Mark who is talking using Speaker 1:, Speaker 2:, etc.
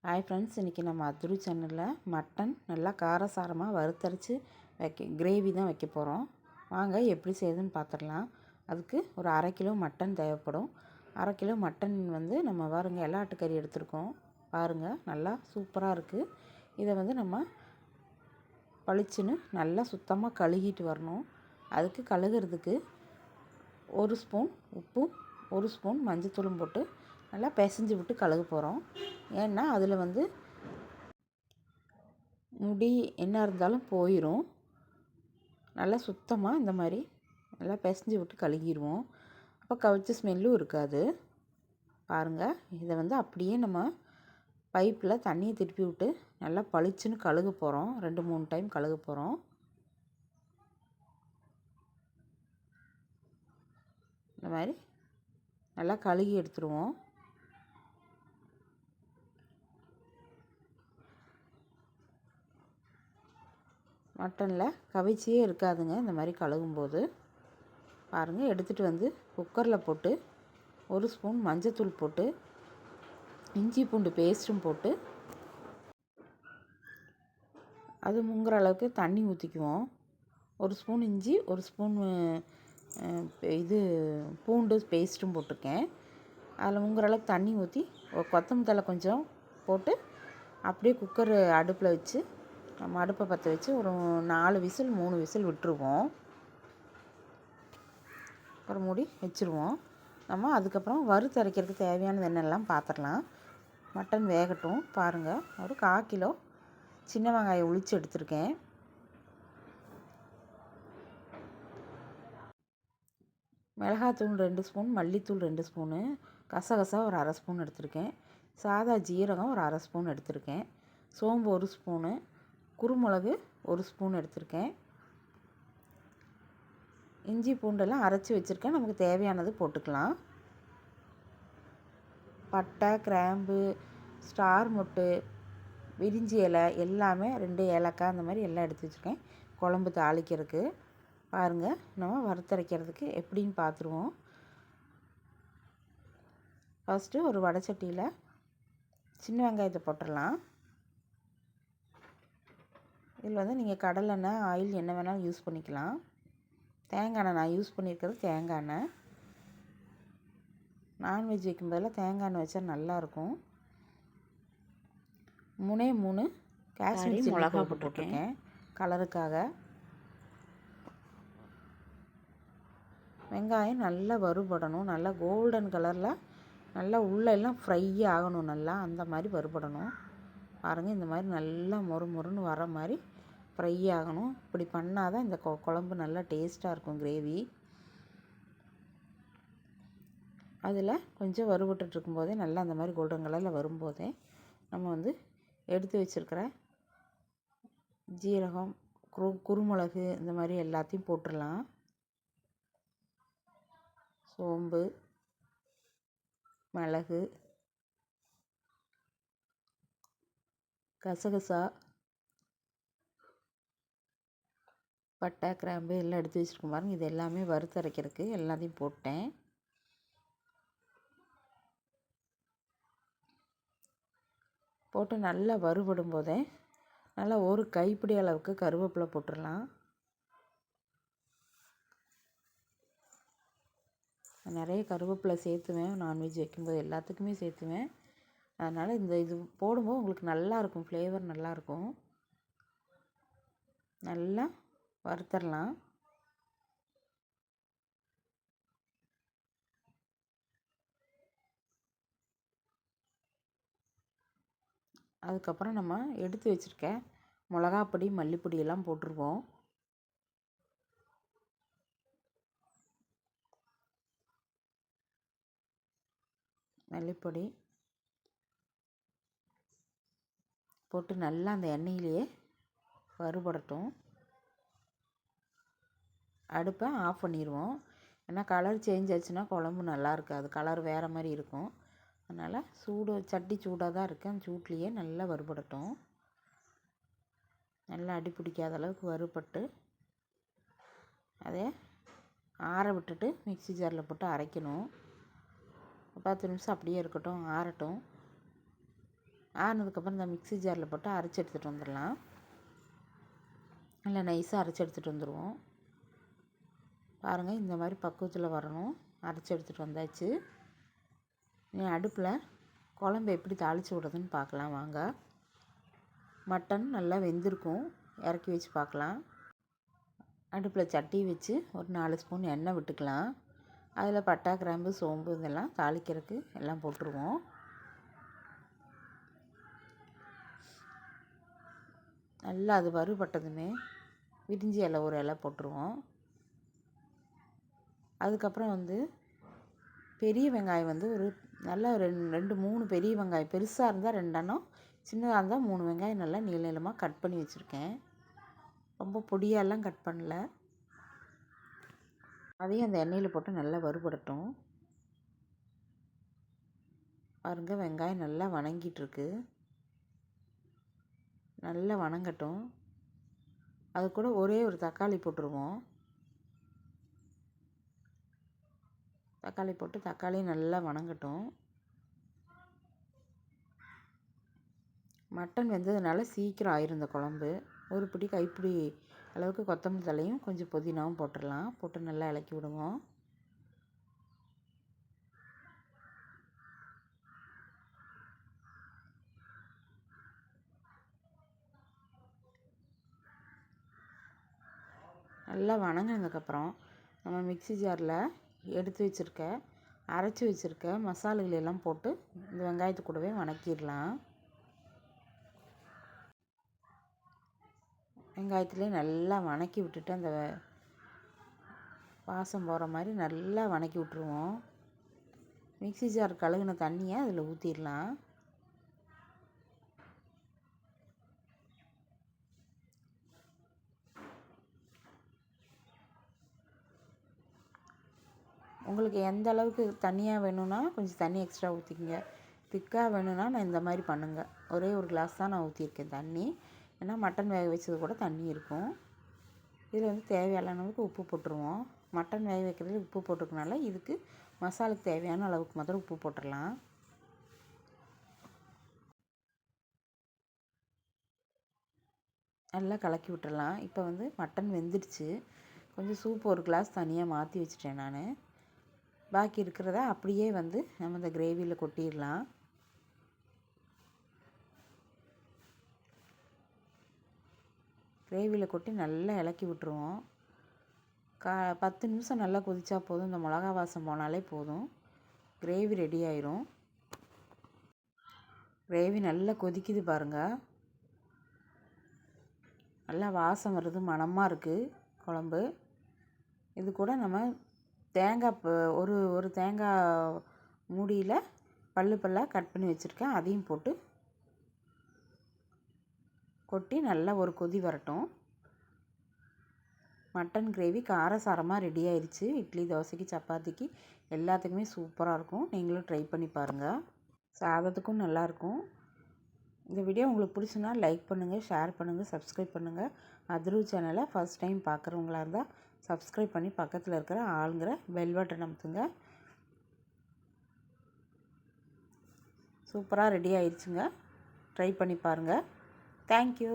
Speaker 1: Hi friends, இன்றைக்கி நம்ம அதுரு சேனலில் மட்டன் நல்லா காரசாரமாக வறுத்தரைச்சி கிரேவி தான் வைக்க போகிறோம். வாங்க எப்படி செய்யுதுன்னு பார்த்துடலாம். அதுக்கு ஒரு 1/2 கிலோ மட்டன் தேவைப்படும். 1/2 கிலோ மட்டன் நம்ம பாருங்கள் எல்லா ஆட்டுக்கறி எடுத்துருக்கோம். பாருங்கள் நல்லா சூப்பராக இருக்குது. இதை நம்ம பளிச்சுன்னு நல்லா சுத்தமாக கழுகிட்டு வரணும். அதுக்கு கழுகுறதுக்கு 1 ஸ்பூன் உப்பும் 1 ஸ்பூன் மஞ்சத்தூளும் போட்டு நல்லா பிசைஞ்சு விட்டு கழுக போகிறோம். ஏன்னா அதில் முடி என்ன இருந்தாலும் போயிடும். நல்லா சுத்தமாக இந்த மாதிரி நல்லா பிசைஞ்சு விட்டு கழுகிடுவோம். அப்போ கவிச்ச ஸ்மெல்லும் இருக்காது. பாருங்கள், இதை அப்படியே நம்ம பைப்பில் தண்ணியை திருப்பி விட்டு நல்லா பளிச்சுன்னு கழுக போகிறோம். 2-3 டைம் கழுக போகிறோம். இந்த மாதிரி நல்லா கழுகி எடுத்துருவோம். மட்டனில் கவிச்சியே இருக்காதுங்க இந்த மாதிரி கழுகும்போது. பாருங்கள், எடுத்துகிட்டு குக்கரில் போட்டு 1 ஸ்பூன் மஞ்சத்தூள் போட்டு இஞ்சி பூண்டு பேஸ்ட்டும் போட்டு அது முங்குற அளவுக்கு தண்ணி ஊற்றிக்குவோம். 1 ஸ்பூன் இஞ்சி 1 ஸ்பூன் பூண்டு பேஸ்ட்டும் போட்டிருக்கேன். அதில் முங்குற அளவுக்கு தண்ணி ஊற்றி கொத்தமல்லி தழை கொஞ்சம் போட்டு அப்படியே குக்கர் அடுப்பில் வச்சு நம்ம அடுப்பை பற்ற வச்சு ஒரு 4 விசில் 3 விசில் விட்டுருவோம். அப்புறம் மூடி வச்சுருவோம். நம்ம அதுக்கப்புறம் வறுத்து அரைக்கிறதுக்கு தேவையானது என்னெல்லாம் பார்த்துடலாம். மட்டன் வேகட்டும். பாருங்கள், ஒரு 1/4 கிலோ சின்ன வெங்காயம் உளித்து எடுத்திருக்கேன். மிளகாத்தூள் 2 ஸ்பூன், மல்லித்தூள் 2 ஸ்பூனு, கசகசா ஒரு 1/2 ஸ்பூன் எடுத்திருக்கேன். சாதா ஜீரகம் ஒரு 1/2 ஸ்பூன் எடுத்திருக்கேன். சோம்பு 1 ஸ்பூனு, குருமிளகு 1 ஸ்பூன் எடுத்திருக்கேன். இஞ்சி பூண்டெல்லாம் அரைச்சி வச்சுருக்கேன். நமக்கு தேவையானது போட்டுக்கலாம். பட்டை, கிராம்பு, ஸ்டார் மொட்டு, விரிஞ்சி இலை எல்லாமே 2 ஏலக்காய் அந்த மாதிரி எல்லாம் எடுத்து வச்சுருக்கேன் குழம்பு தாளிக்கிறதுக்கு. பாருங்கள், நம்ம வறுத்தரைக்கிறதுக்கு எப்படின்னு பார்த்துருவோம். ஃபஸ்ட்டு ஒரு வடைச்சட்டியில் சின்ன வெங்காயத்தை போட்டுடலாம். இதில் நீங்கள் கடலெண்ணெய், ஆயில் என்ன வேணாலும் யூஸ் பண்ணிக்கலாம். தேங்காய் எண்ணெய் நான் யூஸ் பண்ணியிருக்கிறது தேங்காய் எண்ணெய். நான்வெஜ் வைக்கும்போதெல்லாம் தேங்காய் எண்ணெய் வச்சா நல்லாயிருக்கும். 3 காஷ்மீரி மிளகா போட்டிருக்கேன் கலருக்காக. வெங்காயம் நல்லா வறுபடணும். நல்லா கோல்டன் கலரில் நல்லா உள்ளெல்லாம் ஃப்ரை ஆகணும். நல்லா அந்த மாதிரி வறுபடணும். பாருங்கள், இந்த மாதிரி நல்லா மொறுன்னு வர மாதிரி ஃப்ரை ஆகணும். இப்படி பண்ணால் தான் இந்த குழம்பு நல்லா டேஸ்ட்டாக இருக்கும். கிரேவி அதில் கொஞ்சம் வறுபட்டுருக்கும் போதே நல்லா அந்த மாதிரி கோல்டன் கலரில் வரும்போதே நம்ம எடுத்து வச்சுருக்கிற ஜீரகம், குருமிளகு இந்த மாதிரி எல்லாத்தையும் போட்டுடலாம். சோம்பு, மிளகு, கசகசா, பட்டை, கிராம்பு எல்லாம் எடுத்து வச்சுருக்கோம். பாருங்கள், இது எல்லாமே வறுத்து அரைக்கிறதுக்கு எல்லாத்தையும் போட்டேன். போட்டு நல்லா வறுபடும் போதே நல்லா ஒரு கைப்பிடி அளவுக்கு கருவேப்பிலை போட்டுடலாம். நிறைய கருவேப்பிலை சேர்த்துவேன். நான்வெஜ் வைக்கும்போது எல்லாத்துக்குமே சேர்த்துவேன். அதனால் இது போடும்போது உங்களுக்கு நல்லாயிருக்கும், ஃப்ளேவர் நல்லாயிருக்கும். நல்லா வறுத்தரலாம். அதுக்கப்புறம் நம்ம எடுத்து வச்சுருக்க மிளகாப்பொடி, மல்லிப்பொடி எல்லாம் போட்டுருவோம். மல்லிப்பொடி போட்டு நல்லா அந்த எண்ணெயிலேயே வறுபடட்டும். அடுப்பை ஆஃப் பண்ணிடுவோம். ஏன்னா கலர் சேஞ்ச் ஆச்சுன்னா குழம்பு நல்லா இருக்காது, கலர் வேறு மாதிரி இருக்கும். அதனால் சட்டி சூடாக தான் இருக்குது. அந்த சூட்லேயே நல்லா வறுபடட்டும். நல்லா அடி பிடிக்காத அளவுக்கு வறுபட்டு அதை ஆற விட்டுட்டு மிக்ஸி ஜாரில் போட்டு அரைக்கணும். 10 நிமிஷம் அப்படியே இருக்கட்டும், ஆறட்டும். ஆறுனதுக்கப்புறம் இந்த மிக்ஸி ஜாரில் போட்டு அரைச்சி எடுத்துகிட்டு வந்துடலாம். நல்லா நைஸாக அரைச்சி எடுத்துகிட்டு வந்துடுவோம். பாருங்கள், இந்த மாதிரி பக்குவத்தில் வரணும். அரைச்சி எடுத்துகிட்டு வந்தாச்சு. நீ அடுப்பில் குழம்பு எப்படி தாளித்து விடுறதுன்னு பார்க்கலாம் வாங்க. மட்டன் நல்லா வெந்திருக்கும். இறக்கி வச்சு பார்க்கலாம். அடுப்பில் சட்டி வச்சு ஒரு 4 ஸ்பூன் எண்ணெய் விட்டுக்கலாம். அதில் பட்டை, கிராம்பு, சோம்பு இதெல்லாம் தாளிக்கிறதுக்கு எல்லாம் போட்டுருவோம். நல்லா அது வறுபட்டதுமே விரிஞ்சி இலை ஒரு இலை போட்டுருவோம். அதுக்கப்புறம் பெரிய வெங்காயம் ஒரு நல்லா 2-3 பெரிய வெங்காயம், பெருசாக இருந்தால் 2 எண்ணம், சின்னதாக இருந்தால் 3 வெங்காயம் நல்லா நீள நீளமாக கட் பண்ணி வச்சுருக்கேன். ரொம்ப பொடியாலாம் கட் பண்ணல. அதையும் அந்த எண்ணெயில் போட்டு நல்லா வறுபடட்டும். பாருங்கள், வெங்காயம் நல்லா வணங்கிட்டுருக்கு. நல்லா வணங்கட்டும். அது கூட ஒரே ஒரு தக்காளி போட்டுருவோம். தக்காளி போட்டு தக்காளியும் நல்லா வணங்கட்டும். மட்டன் வெந்ததுனால சீக்கிரம் ஆயிரும் இந்த குழம்பு. ஒரு பிடி கைப்பிடி அளவுக்கு கொத்தமல்லி தலையும் கொஞ்சம் புதினாவும் போட்டுடலாம். போட்டு நல்லா இளக்கி விடுவோம். நல்லா வணங்கினதுக்கப்புறம் நம்ம மிக்ஸி ஜாரில் எடுத்து வச்சுருக்க அரைச்சி வச்சுருக்க மசாலாகள் எல்லாம் போட்டு இந்த வெங்காயத்து கூடவே வணக்கிடலாம். வெங்காயத்துலேயே நல்லா வணக்கி விட்டுட்டு அந்த வாசம் போகிற மாதிரி நல்லா வணக்கி விட்ருவோம். மிக்ஸி ஜார் கழுகுன தண்ணியை அதில் ஊற்றிடலாம். உங்களுக்கு எந்த அளவுக்கு தண்ணியாக வேணும்னா கொஞ்சம் தண்ணி எக்ஸ்ட்ரா ஊற்றிக்கங்க. திக்காக வேணும்னா நான் இந்த மாதிரி பண்ணுங்கள். ஒரே ஒரு கிளாஸ் தான் நான் ஊற்றிருக்கேன் தண்ணி. ஏன்னா மட்டன் வேக வச்சது கூட தண்ணி இருக்கும். இதில் தேவையான அளவுக்கு உப்பு போட்டுருவோம். மட்டன் வேக வைக்கிறதுல உப்பு போட்டுக்கனால இதுக்கு மசாலுக்கு தேவையான அளவுக்கு மாத்திரம் உப்பு போட்டுடலாம். நல்லா கலக்கி விட்டுடலாம். இப்போ மட்டன் வெந்துடுச்சு. கொஞ்சம் சூப் ஒரு கிளாஸ் தனியாக மாற்றி வச்சுட்டேன் நான். பாக்கி இருக்கிறத அப்படியே நம்ம இந்த கிரேவியில் கொட்டிடலாம். கிரேவியில் கொட்டி நல்லா இளக்கி விட்டுருவோம். 10 நிமிஷம் நல்லா கொதிச்சா போதும். இந்த மிளகா வாசம் போனாலே போதும், கிரேவி ரெடி ஆயிரும். கிரேவி நல்லா கொதிக்குது பாருங்கள். நல்லா வாசம் வருது, மணமாக இருக்குது குழம்பு. இது கூட நம்ம தேங்காய் ஒரு தேங்காய் மூடியில் பல்லாக கட் பண்ணி வச்சுருக்கேன். அதையும் போட்டு கொட்டி நல்லா ஒரு கொதி வரட்டும். மட்டன் கிரேவி காரசாரமாக ரெடி ஆயிடுச்சு. இட்லி, தோசைக்கு, சப்பாத்திக்கு எல்லாத்துக்குமே சூப்பராக இருக்கும். நீங்களும் ட்ரை பண்ணி பாருங்கள். சாதத்துக்கும் நல்லாயிருக்கும். இந்த வீடியோ உங்களுக்கு பிடிச்சுன்னா லைக் பண்ணுங்கள், ஷேர் பண்ணுங்கள், சப்ஸ்கிரைப் பண்ணுங்கள். அதுரு சேனலை ஃபஸ்ட் டைம் பார்க்குறவங்களா இருந்தால் சப்ஸ்கிரைப் பண்ணி பக்கத்தில் இருக்கிற ஆளுங்கிற பெல் பட்டன் அமுத்துங்க. சூப்பராக ரெடி ஆயிடுச்சுங்க. ட்ரை பண்ணி பாருங்கள். தேங்க்யூ.